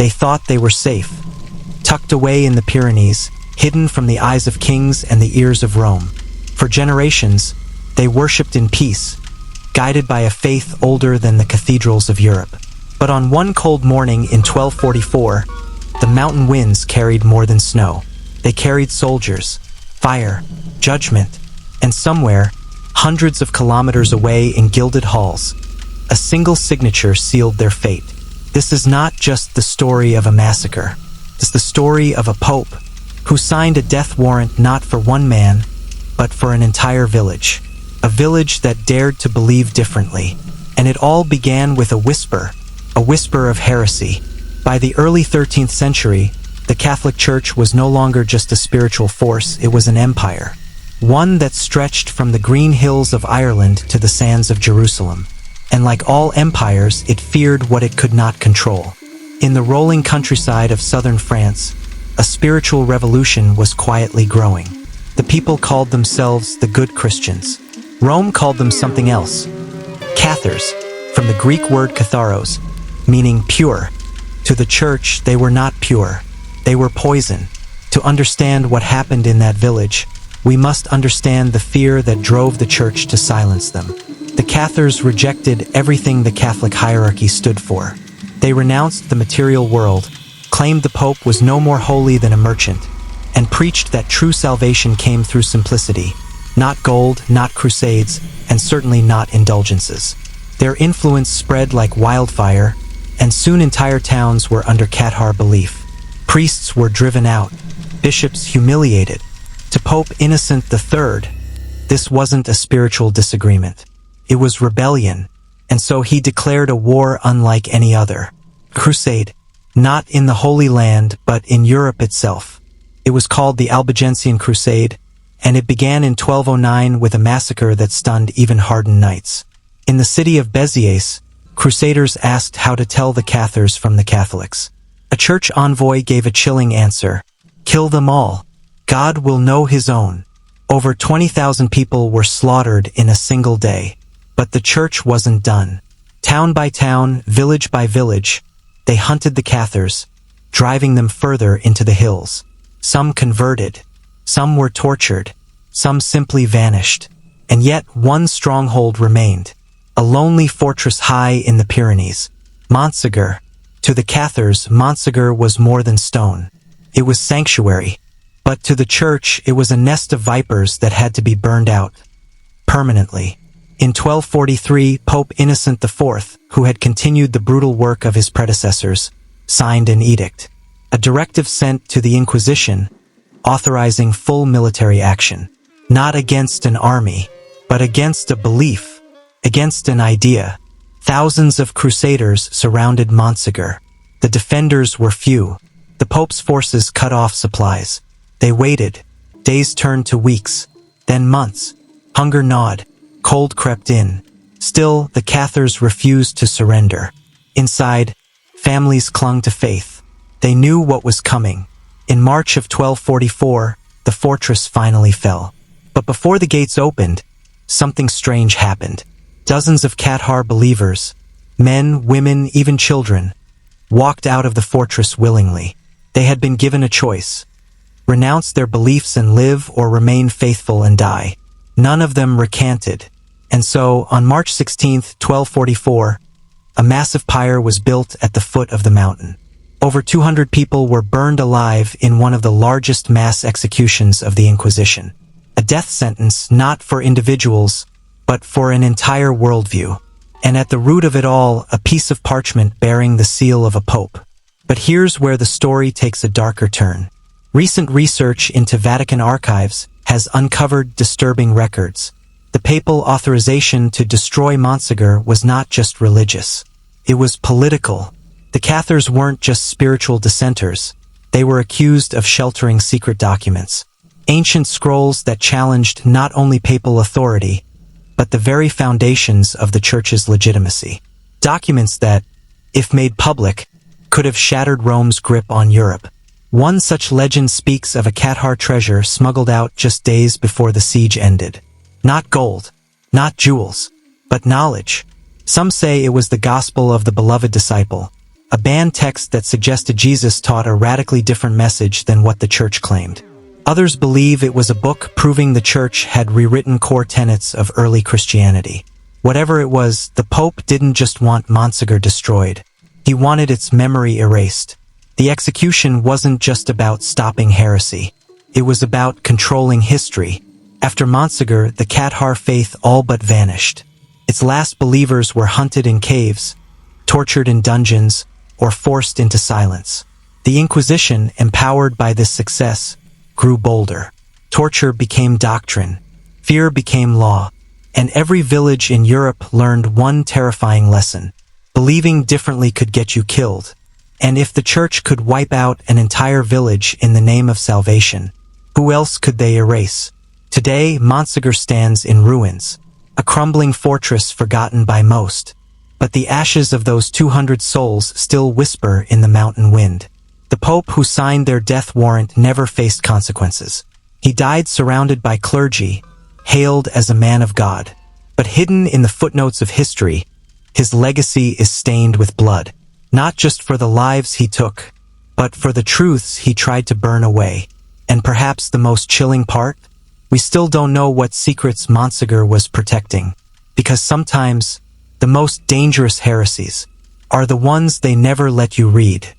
They thought they were safe, tucked away in the Pyrenees, hidden from the eyes of kings and the ears of Rome. For generations, they worshipped in peace, guided by a faith older than the cathedrals of Europe. But on one cold morning in 1244, the mountain winds carried more than snow. They carried soldiers, fire, judgment, and somewhere, hundreds of kilometers away in gilded halls, a single signature sealed their fate. This is not just the story of a massacre. It's the story of a pope who signed a death warrant not for one man, but for an entire village. A village that dared to believe differently. And it all began with a whisper of heresy. By the early 13th century, the Catholic Church was no longer just a spiritual force, it was an empire. One that stretched from the green hills of Ireland to the sands of Jerusalem. And like all empires, it feared what it could not control. In the rolling countryside of southern France, a spiritual revolution was quietly growing. The people called themselves the good Christians. Rome called them something else. Cathars, from the Greek word katharos, meaning pure. To the church, they were not pure. They were poison. To understand what happened in that village, we must understand the fear that drove the church to silence them. The Cathars rejected everything the Catholic hierarchy stood for. They renounced the material world, claimed the Pope was no more holy than a merchant, and preached that true salvation came through simplicity, not gold, not crusades, and certainly not indulgences. Their influence spread like wildfire, and soon entire towns were under Cathar belief. Priests were driven out, bishops humiliated. To Pope Innocent III, this wasn't a spiritual disagreement. It was rebellion, and so he declared a war unlike any other. Crusade, not in the Holy Land, but in Europe itself. It was called the Albigensian Crusade, and it began in 1209 with a massacre that stunned even hardened knights. In the city of Béziers, crusaders asked how to tell the Cathars from the Catholics. A church envoy gave a chilling answer: kill them all. God will know his own. Over 20,000 people were slaughtered in a single day. But the church wasn't done. Town by town, village by village, they hunted the Cathars, driving them further into the hills. Some converted, some were tortured, some simply vanished. And yet one stronghold remained, a lonely fortress high in the Pyrenees, Montsegur. To the Cathars, Montsegur was more than stone. It was sanctuary. But to the church, it was a nest of vipers that had to be burned out permanently. In 1243, Pope Innocent IV, who had continued the brutal work of his predecessors, signed an edict, a directive sent to the Inquisition, authorizing full military action, not against an army, but against a belief, against an idea. Thousands of crusaders surrounded Montsegur. The defenders were few. The Pope's forces cut off supplies. They waited. Days turned to weeks, then months. Hunger gnawed. Cold crept in. Still, the Cathars refused to surrender. Inside, families clung to faith. They knew what was coming. In March of 1244, the fortress finally fell. But before the gates opened, something strange happened. Dozens of Cathar believers, men, women, even children, walked out of the fortress willingly. They had been given a choice: renounce their beliefs and live, or remain faithful and die. None of them recanted. And so, on March 16, 1244, a massive pyre was built at the foot of the mountain. Over 200 people were burned alive in one of the largest mass executions of the Inquisition. A death sentence not for individuals, but for an entire worldview. And at the root of it all, a piece of parchment bearing the seal of a pope. But here's where the story takes a darker turn. Recent research into Vatican archives has uncovered disturbing records. The papal authorization to destroy Montsegur was not just religious. It was political. The Cathars weren't just spiritual dissenters. They were accused of sheltering secret documents, ancient scrolls that challenged not only papal authority, but the very foundations of the Church's legitimacy. Documents that, if made public, could have shattered Rome's grip on Europe. One such legend speaks of a Cathar treasure smuggled out just days before the siege ended. Not gold, not jewels, but knowledge. Some say it was the gospel of the beloved disciple, a banned text that suggested Jesus taught a radically different message than what the church claimed. Others believe it was a book proving the church had rewritten core tenets of early Christianity. Whatever it was, the Pope didn't just want Montsegur destroyed. He wanted its memory erased. The execution wasn't just about stopping heresy. It was about controlling history. After Montsegur, the Cathar faith all but vanished. Its last believers were hunted in caves, tortured in dungeons, or forced into silence. The Inquisition, empowered by this success, grew bolder. Torture became doctrine. Fear became law. And every village in Europe learned one terrifying lesson. Believing differently could get you killed. And if the church could wipe out an entire village in the name of salvation, who else could they erase? Today, Montsegur stands in ruins, a crumbling fortress forgotten by most. But the ashes of those 200 souls still whisper in the mountain wind. The Pope who signed their death warrant never faced consequences. He died surrounded by clergy, hailed as a man of God. But hidden in the footnotes of history, his legacy is stained with blood. Not just for the lives he took, but for the truths he tried to burn away. And perhaps the most chilling part? We still don't know what secrets Montsegur was protecting. Because sometimes, the most dangerous heresies are the ones they never let you read.